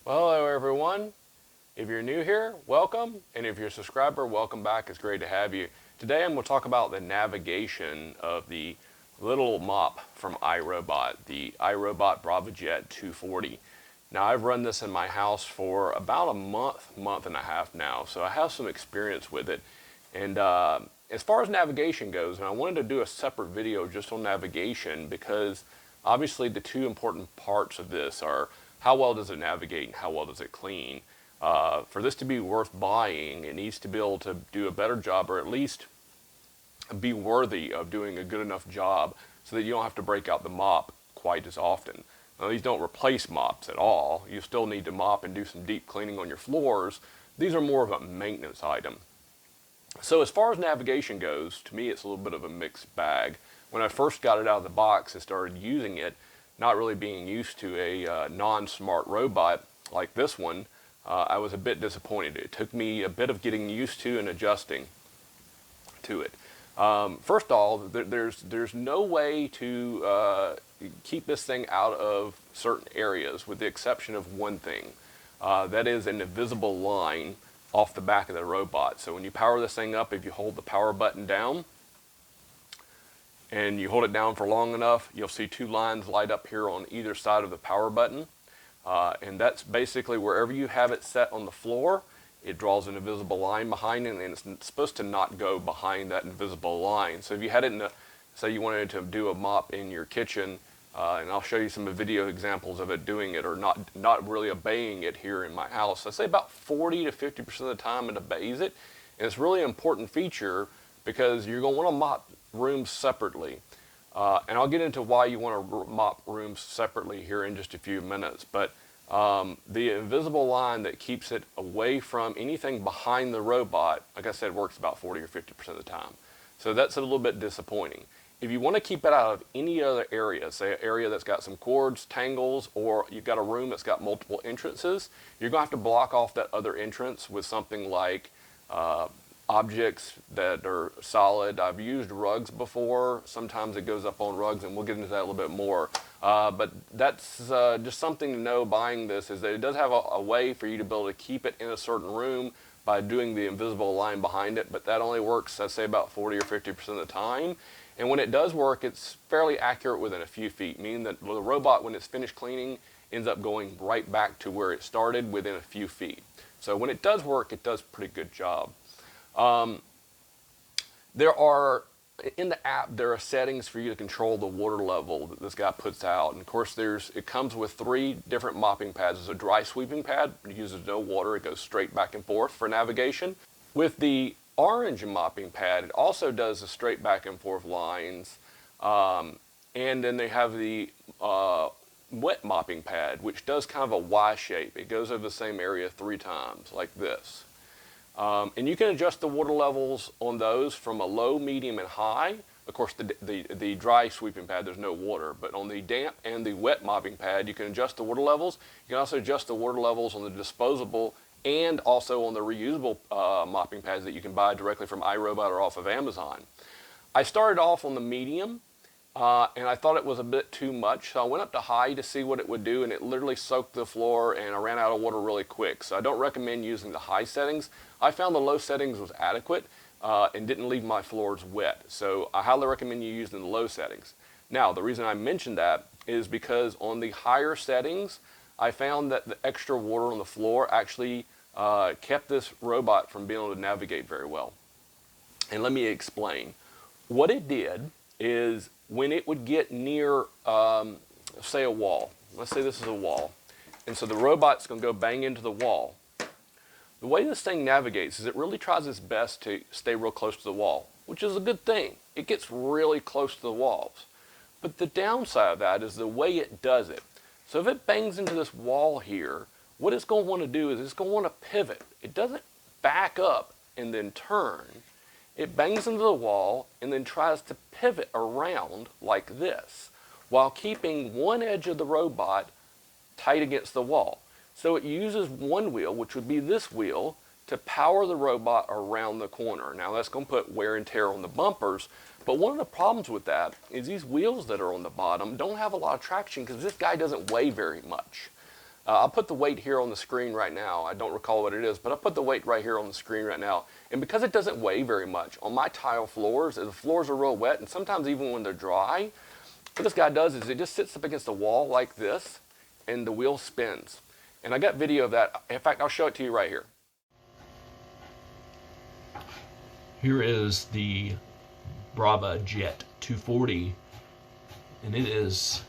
Well, hello everyone. If you're new here, welcome. And if you're a subscriber, welcome back. It's great to have you. Today I'm going to talk about the navigation of the little mop from iRobot, the iRobot Braava Jet 240. Now I've run this in my house for about a month and a half now, so I have some experience with it. And as far as navigation goes, and I wanted to do a separate video just on navigation because obviously the two important parts of this are how well does it navigate and how well does it clean. For this to be worth buying, it needs to be able to do a better job, or at least be worthy of doing a good enough job so that you don't have to break out the mop quite as often. Now, these don't replace mops at all. You still need to mop and do some deep cleaning on your floors. These are more of a maintenance item. So as far as navigation goes, to me it's a little bit of a mixed bag. When I first got it out of the box and started using it, not really being used to a non-smart robot like this one, I was a bit disappointed. It took me a bit of getting used to and adjusting to it. First of all, there's no way to keep this thing out of certain areas with the exception of one thing. That is an invisible line off the back of the robot. So when you power this thing up, if you hold the power button down and you hold it down for long enough, you'll see two lines light up here on either side of the power button. And that's basically wherever you have it set on the floor, it draws an invisible line behind it, and it's supposed to not go behind that invisible line. So if you had it in a, say you wanted to do a mop in your kitchen, and I'll show you some video examples of it doing it or not really obeying it here in my house. I say about 40 to 50% of the time it obeys it. And it's really an important feature because you're going to want to mop rooms separately. And I'll get into why you want to mop rooms separately here in just a few minutes. But the invisible line that keeps it away from anything behind the robot, like I said, works about 40 or 50% of the time. So that's a little bit disappointing. If you want to keep it out of any other area, say an area that's got some cords, tangles, or you've got a room that's got multiple entrances, you're going to have to block off that other entrance with something like objects that are solid. I've used rugs before. Sometimes it goes up on rugs, and we'll get into that a little bit more. But that's just something to know buying this, is that it does have a way for you to be able to keep it in a certain room by doing the invisible line behind it, but that only works, I'd say, about 40 or 50% of the time. And when it does work, it's fairly accurate within a few feet, meaning that the robot, when it's finished cleaning, ends up going right back to where it started within a few feet. So when it does work, it does a pretty good job. In the app, there are settings for you to control the water level that this guy puts out. And of course, it comes with 3 different mopping pads. There's a dry sweeping pad. It uses no water. It goes straight back and forth for navigation. With the orange mopping pad, it also does the straight back and forth lines. And then they have the wet mopping pad, which does kind of a Y shape. It goes over the same area 3 times, like this. And you can adjust the water levels on those from a low, medium, and high. Of course, the dry sweeping pad, there's no water, but on the damp and the wet mopping pad, you can adjust the water levels. You can also adjust the water levels on the disposable and also on the reusable mopping pads that you can buy directly from iRobot or off of Amazon. I started off on the medium, and I thought it was a bit too much, so I went up to high to see what it would do, and it literally soaked the floor, and I ran out of water really quick. So I don't recommend using the high settings. I found the low settings was adequate and didn't leave my floors wet. So I highly recommend you using the low settings. Now, the reason I mentioned that is because on the higher settings, I found that the extra water on the floor actually kept this robot from being able to navigate very well. And let me explain. What it did is when it would get near, say, a wall. Let's say this is a wall. And so the robot's going to go bang into the wall. The way this thing navigates is it really tries its best to stay real close to the wall, which is a good thing. It gets really close to the walls. But the downside of that is the way it does it. So if it bangs into this wall here, what it's going to want to do is it's going to want to pivot. It doesn't back up and then turn. It bangs into the wall and then tries to pivot around like this while keeping one edge of the robot tight against the wall. So it uses one wheel, which would be this wheel, to power the robot around the corner. Now that's going to put wear and tear on the bumpers, but one of the problems with that is these wheels that are on the bottom don't have a lot of traction because this guy doesn't weigh very much. I'll put the weight here on the screen right now. I don't recall what it is, but I'll put the weight right here on the screen right now. And because it doesn't weigh very much, on my tile floors, the floors are real wet, and sometimes even when they're dry, what this guy does is it just sits up against the wall like this, and the wheel spins. And I got video of that. In fact, I'll show it to you right here. Here is the Braava Jet 240, and it is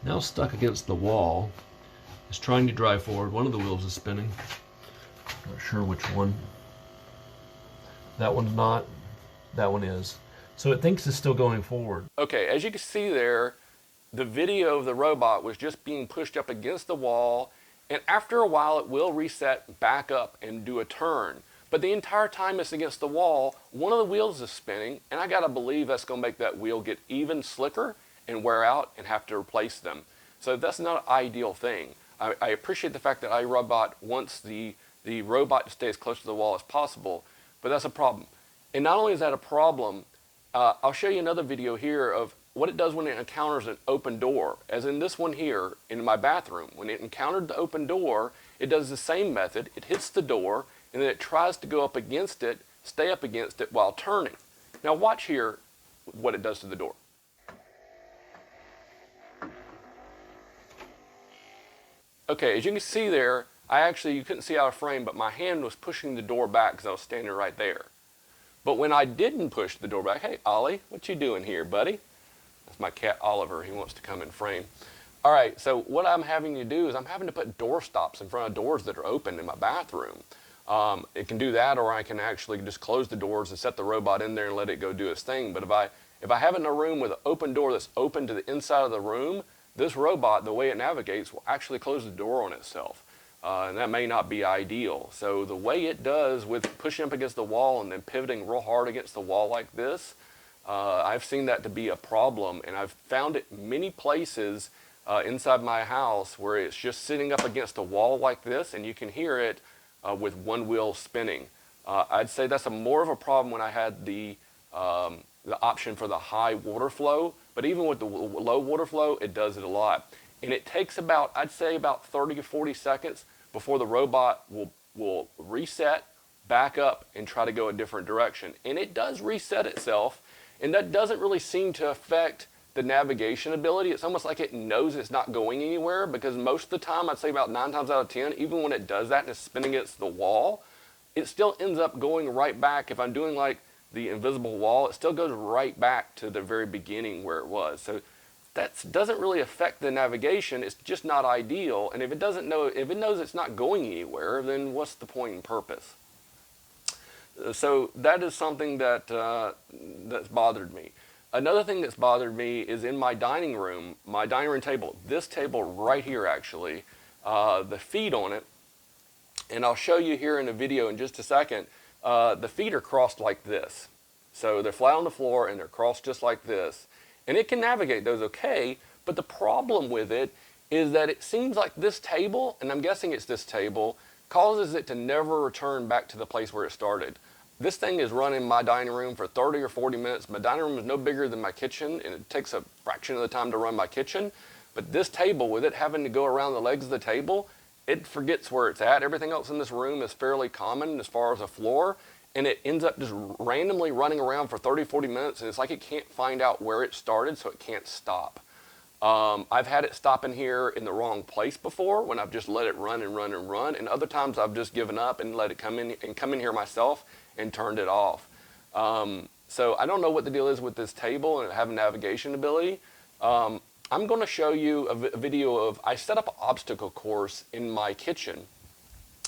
now stuck against the wall. It's trying to drive forward. One of the wheels is spinning. Not sure which one. That one's not. That one is. So it thinks it's still going forward. Okay, as you can see there, the video of the robot was just being pushed up against the wall, and after a while it will reset back up and do a turn. But the entire time it's against the wall, one of the wheels is spinning, and I gotta believe that's gonna make that wheel get even slicker and wear out and have to replace them. So that's not an ideal thing. I appreciate the fact that iRobot wants the robot to stay as close to the wall as possible, but that's a problem. And not only is that a problem, I'll show you another video here of what it does when it encounters an open door. As in this one here in my bathroom, when it encountered the open door, it does the same method. It hits the door, and then it tries to go up against it, stay up against it while turning. Now watch here what it does to the door. Okay, as you can see there, you couldn't see out of frame, but my hand was pushing the door back because I was standing right there. But when I didn't push the door back, hey Ollie, what you doing here, buddy? That's my cat Oliver, he wants to come in frame. All right, so what I'm having to do is I'm having to put door stops in front of doors that are open in my bathroom. It can do that, or I can actually just close the doors and set the robot in there and let it go do its thing. But if I have it in a room with an open door that's open to the inside of the room, this robot, the way it navigates, will actually close the door on itself. And that may not be ideal. So the way it does with pushing up against the wall and then pivoting real hard against the wall like this, I've seen that to be a problem. And I've found it many places inside my house where it's just sitting up against a wall like this, and you can hear it with one wheel spinning. I'd say that's more of a problem when I had the option for the high water flow, but even with the low water flow, it does it a lot. And it takes about, I'd say about 30 to 40 seconds before the robot will reset, back up, and try to go a different direction. And it does reset itself, and that doesn't really seem to affect the navigation ability. It's almost like it knows it's not going anywhere, because most of the time, I'd say about 9 times out of 10, even when it does that and it's spinning against the wall, it still ends up going right back. If I'm doing like the invisible wall, it still goes right back to the very beginning where it was. So that doesn't really affect the navigation. It's just not ideal. And if it knows it's not going anywhere, then what's the point and purpose? So that is something that that's bothered me. Another thing that's bothered me is in my dining room table, this table right here actually, the feet on it, and I'll show you here in a video in just a second, the feet are crossed like this. So they're flat on the floor and they're crossed just like this. And it can navigate those okay, but the problem with it is that it seems like this table, and I'm guessing it's this table, causes it to never return back to the place where it started. This thing is running my dining room for 30 or 40 minutes. My dining room is no bigger than my kitchen, and it takes a fraction of the time to run my kitchen. But this table, with it having to go around the legs of the table, it forgets where it's at. Everything else in this room is fairly common as far as a floor, and it ends up just randomly running around for 30, 40 minutes, and it's like it can't find out where it started, so it can't stop. I've had it stop in here in the wrong place before, when I've just let it run and run and run, and other times I've just given up and let it come in here myself and turned it off. So I don't know what the deal is with this table and having navigation ability. I'm going to show you a video of, I set up an obstacle course in my kitchen.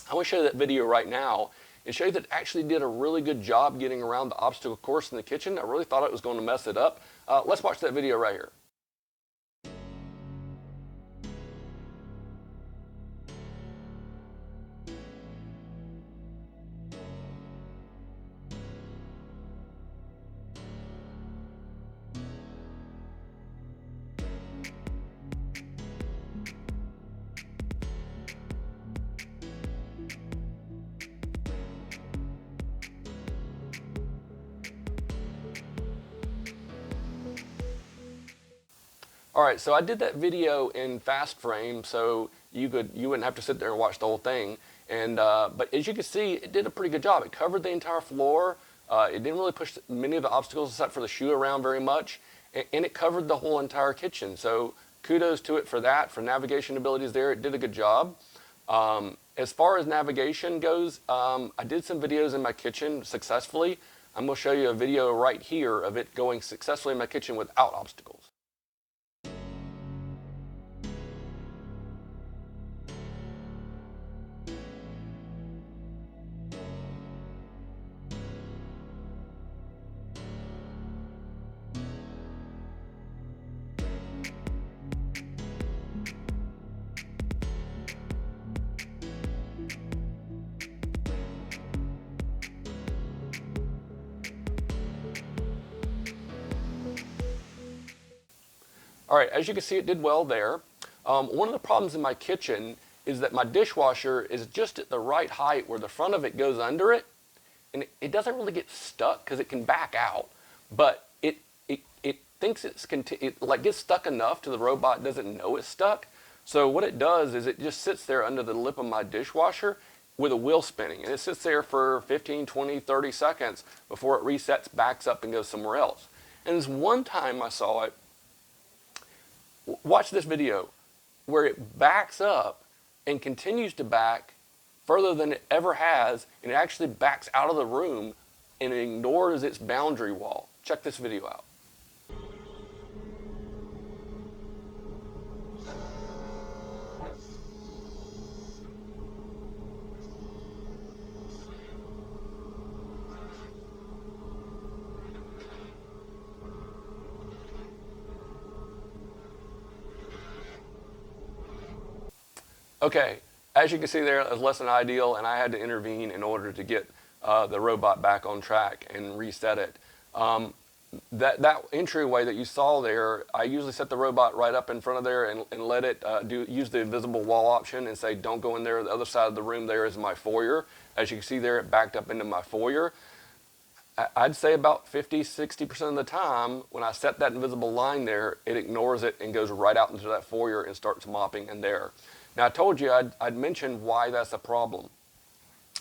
I want to show you that video right now and show you that it actually did a really good job getting around the obstacle course in the kitchen. I really thought it was going to mess it up. Let's watch that video right here. All right, so I did that video in fast frame, so you wouldn't have to sit there and watch the whole thing. And but as you can see, it did a pretty good job. It covered the entire floor. It didn't really push many of the obstacles except for the shoe around very much, and it covered the whole entire kitchen. So kudos to it for that, for navigation abilities there. It did a good job. As far as navigation goes, I did some videos in my kitchen successfully. I'm going to show you a video right here of it going successfully in my kitchen without obstacles. All right, as you can see, it did well there. One of the problems in my kitchen is that my dishwasher is just at the right height where the front of it goes under it, and it doesn't really get stuck because it can back out, but it thinks it like gets stuck enough to the robot doesn't know it's stuck. So what it does is it just sits there under the lip of my dishwasher with a wheel spinning, and it sits there for 15, 20, 30 seconds before it resets, backs up, and goes somewhere else. And this one time I saw it. Watch this video where it backs up and continues to back further than it ever has, and it actually backs out of the room and it ignores its boundary wall. Check this video out. Okay, as you can see there, it was less than ideal, and I had to intervene in order to get the robot back on track and reset it. That entryway that you saw there, I usually set the robot right up in front of there and let it use the invisible wall option and say, don't go in there. The other side of the room there is my foyer. As you can see there, it backed up into my foyer. I'd say about 50–60% of the time, when I set that invisible line there, it ignores it and goes right out into that foyer and starts mopping in there. Now, I told you I'd mentioned why that's a problem.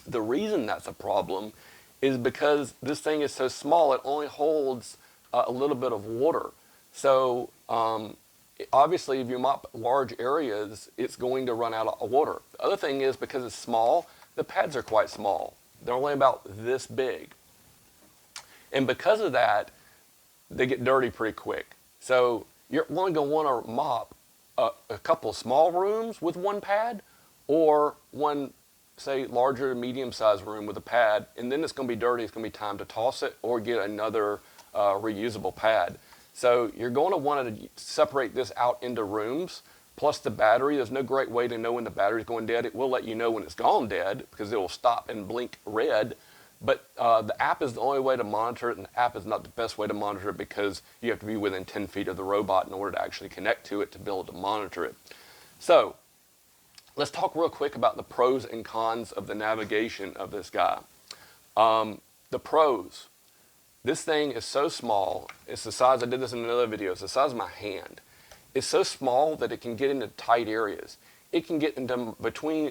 The reason that's a problem is because this thing is so small, it only holds a little bit of water. So obviously, if you mop large areas, it's going to run out of water. The other thing is, because it's small, the pads are quite small. They're only about this big. And because of that, they get dirty pretty quick. So you're only going to want to mop a couple of small rooms with one pad, or one, say, larger to medium-sized room with a pad, and then it's going to be dirty. It's going to be time to toss it or get another reusable pad. So you're going to want to separate this out into rooms. Plus the battery, there's no great way to know when the battery's going dead. It will let you know when it's gone dead because it will stop and blink red. But the app is the only way to monitor it, and the app is not the best way to monitor it because you have to be within 10 feet of the robot in order to actually connect to it to be able to monitor it. So let's talk real quick about the pros and cons of the navigation of this guy. The pros. This thing is so small. It's the size, I did this in another video, it's the size of my hand. It's so small that it can get into tight areas. It can get into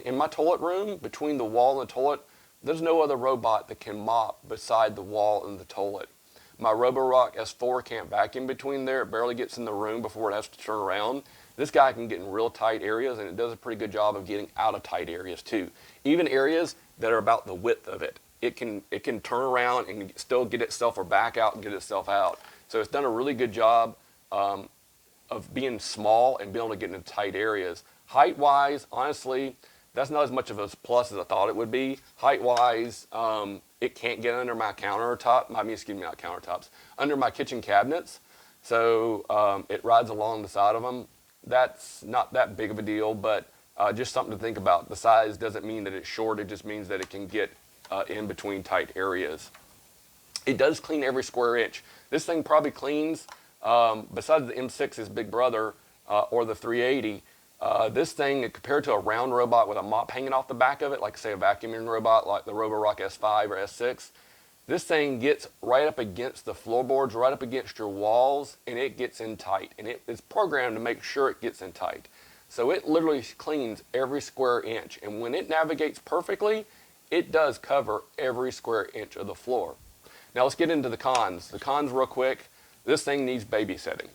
in my toilet room, between the wall and the toilet, there's no other robot that can mop beside the wall and the toilet. My Roborock S4 can't vacuum between there. It barely gets in the room before it has to turn around. This guy can get in real tight areas, and it does a pretty good job of getting out of tight areas too. Even areas that are about the width of it. It can turn around and still get itself or back out and get itself out. So it's done a really good job of being small and being able to get into tight areas. Height-wise, honestly, that's not as much of a plus as I thought it would be. Height-wise, it can't get under my countertop, not countertops, under my kitchen cabinets. So it rides along the side of them. That's not that big of a deal, but just something to think about. The size doesn't mean that it's short, it just means that it can get in between tight areas. It does clean every square inch. This thing probably cleans, besides the M6's big brother, or the 380, this thing, compared to a round robot with a mop hanging off the back of it, like say a vacuuming robot like the Roborock S5 or S6, this thing gets right up against the floorboards, right up against your walls, and it gets in tight. And it's programmed to make sure it gets in tight. So it literally cleans every square inch. And when it navigates perfectly, it does cover every square inch of the floor. Now let's get into the cons. The cons real quick. This thing needs babysitting.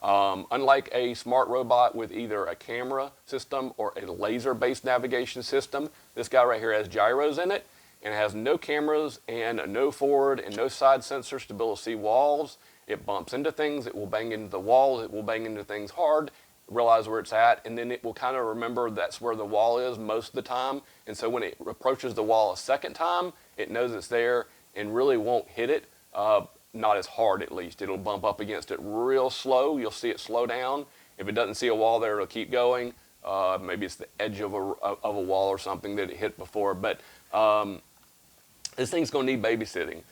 Unlike a smart robot with either a camera system or a laser-based navigation system, this guy right here has gyros in it and has no cameras and no forward and no side sensors to be able to see walls. It bumps into things, it will bang into the walls, it will bang into things hard, realize where it's at, and then it will kind of remember that's where the wall is most of the time. And so when it approaches the wall a second time, it knows it's there and really won't hit it. Not as hard, at least. It'll bump up against it real slow. You'll see it slow down. If it doesn't see a wall there, it'll keep going. Maybe it's the edge of a wall or something that it hit before. But this thing's going to need babysitting.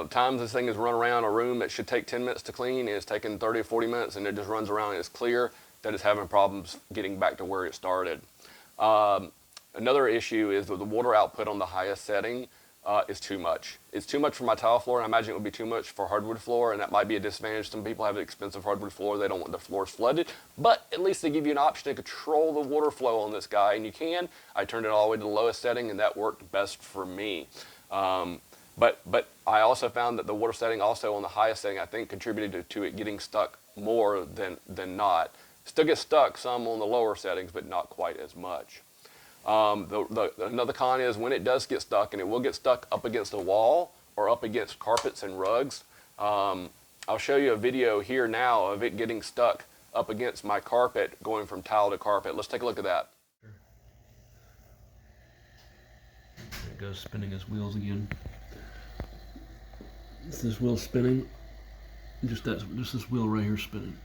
Times this thing has run around a room that should take 10 minutes to clean, and it's taken 30 or 40 minutes, and it just runs around and it's clear that it's having problems getting back to where it started. Another issue is that the water output on the highest setting is too much. It's too much for my tile floor, and I imagine it would be too much for hardwood floor, and that might be a disadvantage. Some people have an expensive hardwood floor. They don't want the floors flooded, but at least they give you an option to control the water flow on this guy, and you can. I turned it all the way to the lowest setting, and that worked best for me. But I also found that the water setting also on the highest setting, I think, contributed to it getting stuck more than not. Still gets stuck some on the lower settings, but not quite as much. Another con is when it does get stuck, and it will get stuck up against a wall or up against carpets and rugs. I'll show you a video here now of it getting stuck up against my carpet, going from tile to carpet. Let's take a look at that. There it goes, spinning his wheels again. This wheel spinning. Just this wheel right here spinning.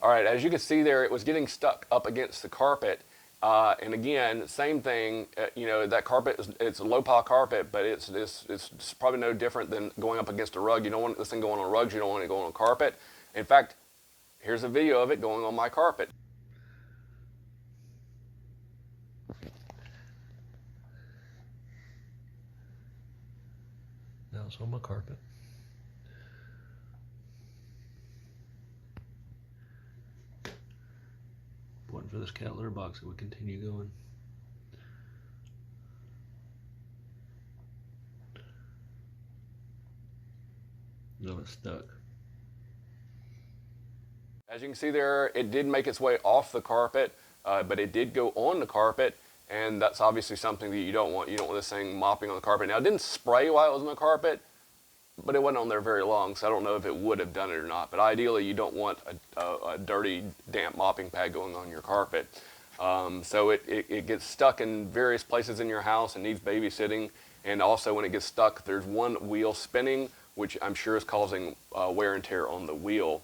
All right, as you can see there, it was getting stuck up against the carpet. And again, same thing, that carpet, it's a low pile carpet, but it's probably no different than going up against a rug. You don't want this thing going on rugs, you don't want it going on carpet. In fact, here's a video of it going on my carpet. Now it's on my carpet. Waiting for this cat litter box, it would continue going. No, it's stuck. As you can see there, it did make its way off the carpet, but it did go on the carpet, and that's obviously something that you don't want. You don't want this thing mopping on the carpet. Now, it didn't spray while it was on the carpet, but it wasn't on there very long, so I don't know if it would have done it or not. But ideally, you don't want a dirty, damp mopping pad going on your carpet. So it gets stuck in various places in your house and needs babysitting. And also, when it gets stuck, there's one wheel spinning, which I'm sure is causing wear and tear on the wheel.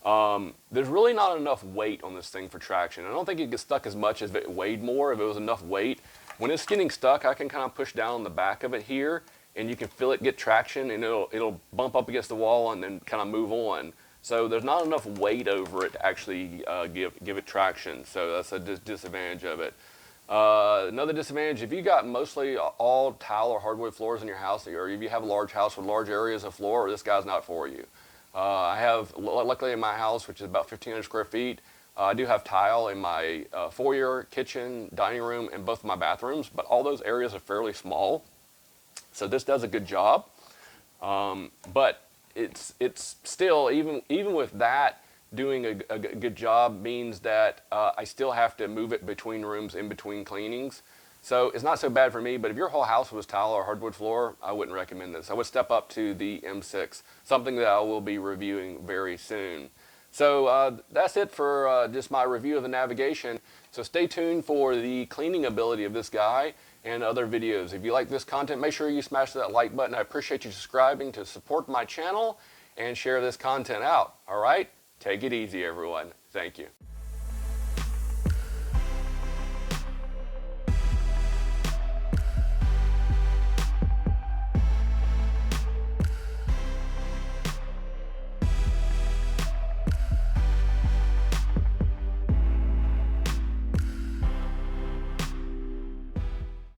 There's really not enough weight on this thing for traction. I don't think it gets stuck as much as if it weighed more, if it was enough weight. When it's getting stuck, I can kind of push down on the back of it here, and you can feel it get traction, and it'll bump up against the wall and then kind of move on. So there's not enough weight over it to actually give it traction. So that's a disadvantage of it. Another disadvantage, if you got mostly all tile or hardwood floors in your house, or if you have a large house with large areas of floor, this guy's not for you. I have, luckily in my house, which is about 1,500 square feet, I do have tile in my foyer, kitchen, dining room, and both of my bathrooms, but all those areas are fairly small. So this does a good job, but it's still, even with that doing a good job, means that I still have to move it between rooms in between cleanings. So it's not so bad for me, but if your whole house was tile or hardwood floor, I wouldn't recommend this. I would step up to the M6, something that I will be reviewing very soon. So that's it for just my review of the navigation. So stay tuned for the cleaning ability of this guy and other videos. If you like this content, make sure you smash that like button. I appreciate you subscribing to support my channel and share this content out. All right? Take it easy, everyone. Thank you.